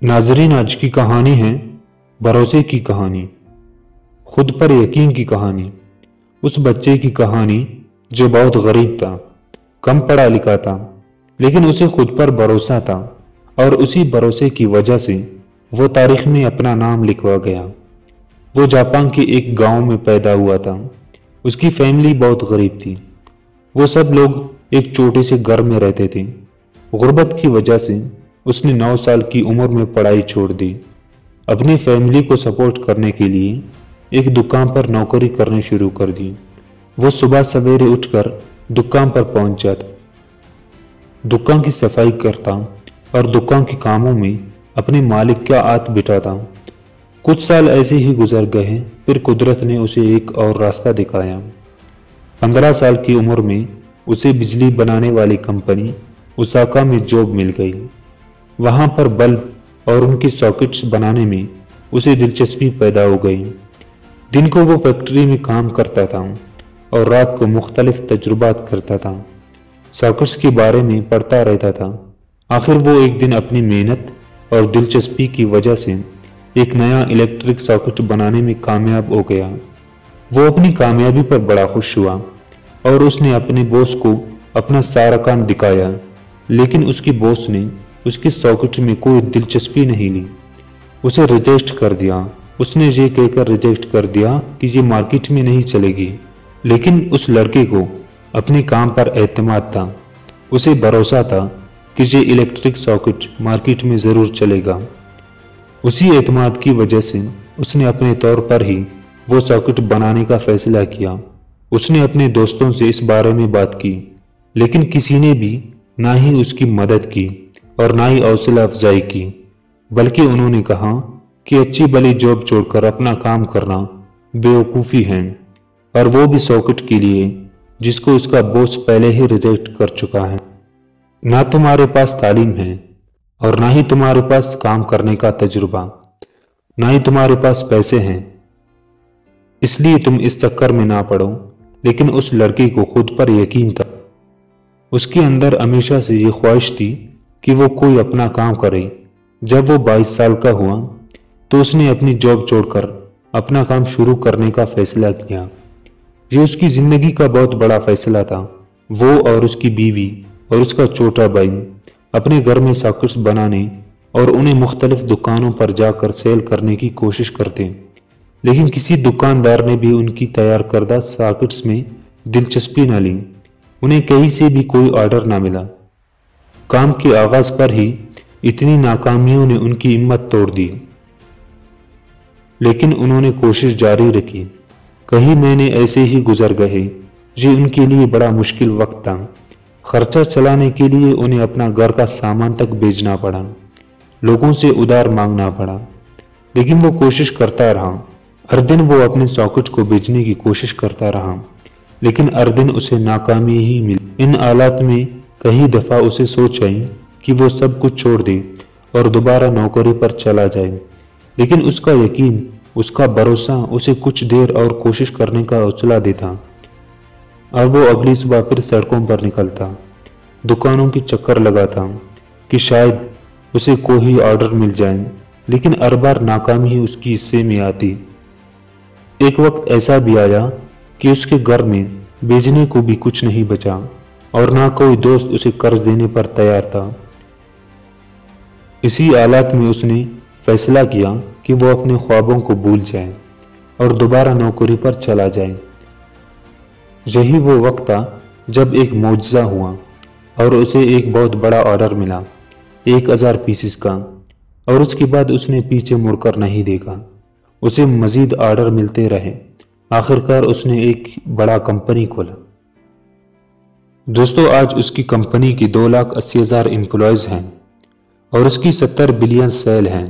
नाजरीन, आज की कहानी है भरोसे की कहानी, खुद पर यकीन की कहानी। उस बच्चे की कहानी जो बहुत गरीब था, कम पढ़ा लिखा था, लेकिन उसे खुद पर भरोसा था और उसी भरोसे की वजह से वो तारीख में अपना नाम लिखवा गया। वो जापान के एक गांव में पैदा हुआ था। उसकी फैमिली बहुत गरीब थी। वो सब लोग एक छोटे से घर में रहते थे। गुर्बत की वजह से उसने 9 साल की उम्र में पढ़ाई छोड़ दी। अपनी फैमिली को सपोर्ट करने के लिए एक दुकान पर नौकरी करनी शुरू कर दी। वो सुबह सवेरे उठकर दुकान पर पहुंच जाता, दुकान की सफाई करता और दुकान के कामों में अपने मालिक का हाथ बिठाता। कुछ साल ऐसे ही गुजर गए, फिर कुदरत ने उसे एक और रास्ता दिखाया। 15 साल की उम्र में उसे बिजली बनाने वाली कंपनी ओसाका में जॉब मिल गई। वहां पर बल्ब और उनकी सॉकेट्स बनाने में उसे दिलचस्पी पैदा हो गई। दिन को वो फैक्ट्री में काम करता था और रात को मुख्तलिफ तजुर्बात करता था, सॉकेट्स के बारे में पढ़ता रहता था। आखिर वो एक दिन अपनी मेहनत और दिलचस्पी की वजह से एक नया इलेक्ट्रिक सॉकेट बनाने में कामयाब हो गया। वो अपनी कामयाबी पर बड़ा खुश हुआ और उसने अपने बॉस को अपना सारा काम दिखाया, लेकिन उसकी बॉस ने उसकी सॉकेट में कोई दिलचस्पी नहीं ली। उसे रिजेक्ट कर दिया। उसने ये कहकर रिजेक्ट कर दिया कि ये मार्केट में नहीं चलेगी। लेकिन उस लड़के को अपने काम पर एतमाद था। उसे भरोसा था कि ये इलेक्ट्रिक सॉकेट मार्केट में ज़रूर चलेगा। उसी एतमाद की वजह से उसने अपने तौर पर ही वो सॉकेट बनाने का फैसला किया। उसने अपने दोस्तों से इस बारे में बात की, लेकिन किसी ने भी ना ही उसकी मदद की और ना ही हौसला अफजाई की, बल्कि उन्होंने कहा कि अच्छी भली जॉब छोड़कर अपना काम करना बेवकूफ़ी है, और वो भी सॉकेट के लिए जिसको उसका बॉस पहले ही रिजेक्ट कर चुका है। ना तुम्हारे पास तालीम है और ना ही तुम्हारे पास काम करने का तजुर्बा, ना ही तुम्हारे पास पैसे हैं, इसलिए तुम इस चक्कर में ना पड़ो। लेकिन उस लड़के को खुद पर यकीन था। उसके अंदर हमेशा से ये ख्वाहिश थी कि वो कोई अपना काम करे। जब वो 22 साल का हुआ तो उसने अपनी जॉब छोड़कर अपना काम शुरू करने का फैसला किया। ये उसकी ज़िंदगी का बहुत बड़ा फैसला था। वो और उसकी बीवी और उसका छोटा भाई अपने घर में सॉकेट्स बनाने और उन्हें मुख्तलिफ दुकानों पर जाकर सेल करने की कोशिश करते, लेकिन किसी दुकानदार ने भी उनकी तैयार करदा सॉकेट्स में दिलचस्पी न ली। उन्हें कहीं से भी कोई ऑर्डर ना मिला। काम के आगाज पर ही इतनी नाकामियों ने उनकी हिम्मत तोड़ दी, लेकिन उन्होंने कोशिश जारी रखी। कई महीने ऐसे ही गुजर गए। ये उनके लिए बड़ा मुश्किल वक्त था। खर्चा चलाने के लिए उन्हें अपना घर का सामान तक बेचना पड़ा, लोगों से उधार मांगना पड़ा, लेकिन वो कोशिश करता रहा। हर दिन वो अपने सॉकेट को बेचने की कोशिश करता रहा, लेकिन हर दिन उसे नाकामी ही मिली। इन हालात में कई दफ़ा उसे सोच आई कि वो सब कुछ छोड़ दे और दोबारा नौकरी पर चला जाए, लेकिन उसका यकीन, उसका भरोसा उसे कुछ देर और कोशिश करने का हौसला देता। और वो अगली सुबह फिर सड़कों पर निकलता, दुकानों की चक्कर लगाता कि शायद उसे कोई ऑर्डर मिल जाए, लेकिन हर बार नाकामी ही उसकी हिस्से में आती। एक वक्त ऐसा भी आया कि उसके घर में बेचने को भी कुछ नहीं बचा और ना कोई दोस्त उसे कर्ज देने पर तैयार था। इसी हालात में उसने फैसला किया कि वो अपने ख्वाबों को भूल जाए और दोबारा नौकरी पर चला जाए। यही वो वक्त था जब एक मौजज़ा हुआ और उसे एक बहुत बड़ा ऑर्डर मिला, 1000 पीसेस का, और उसके बाद उसने पीछे मुड़कर नहीं देखा। उसे मज़ीद ऑर्डर मिलते रहे। आखिरकार उसने एक बड़ा कंपनी खोला। दोस्तों, आज उसकी कंपनी की 2,80,000 एम्प्लॉयज़ हैं और उसकी 70 बिलियन सेल हैं,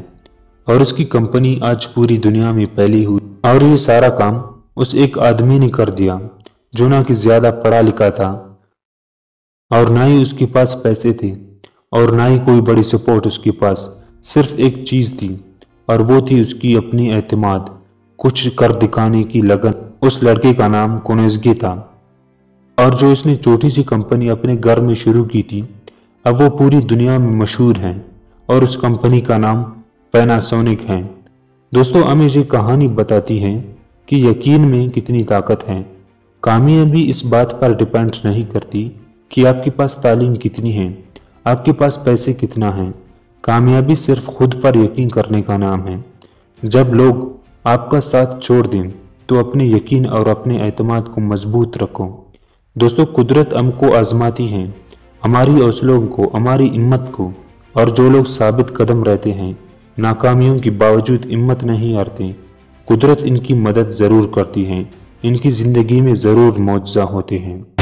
और उसकी कंपनी आज पूरी दुनिया में फैली हुई। और ये सारा काम उस एक आदमी ने कर दिया जो ना कि ज़्यादा पढ़ा लिखा था और ना ही उसके पास पैसे थे और ना ही कोई बड़ी सपोर्ट उसके पास। सिर्फ एक चीज़ थी और वो थी उसकी अपनी एतमाद, कुछ कर दिखाने की लगन। उस लड़के का नाम कोनेज़गी था और जो उसने छोटी सी कंपनी अपने घर में शुरू की थी, अब वो पूरी दुनिया में मशहूर हैं और उस कंपनी का नाम पैनासोनिक हैं। दोस्तों, हमें ये कहानी बताती है कि यकीन में कितनी ताकत है। कामयाबी इस बात पर डिपेंड नहीं करती कि आपके पास तालीम कितनी है, आपके पास पैसे कितना है। कामयाबी सिर्फ खुद पर यकीन करने का नाम है। जब लोग आपका साथ छोड़ दें तो अपने यकीन और अपने एतमाद को मजबूत रखो। दोस्तों, कुदरत हमको आजमाती है, हमारी हौसलों को, हमारी हिम्मत को, और जो लोग साबित कदम रहते हैं, नाकामियों के बावजूद हिम्मत नहीं हारते, कुदरत इनकी मदद ज़रूर करती है, इनकी ज़िंदगी में ज़रूर मौजज़ा होते हैं।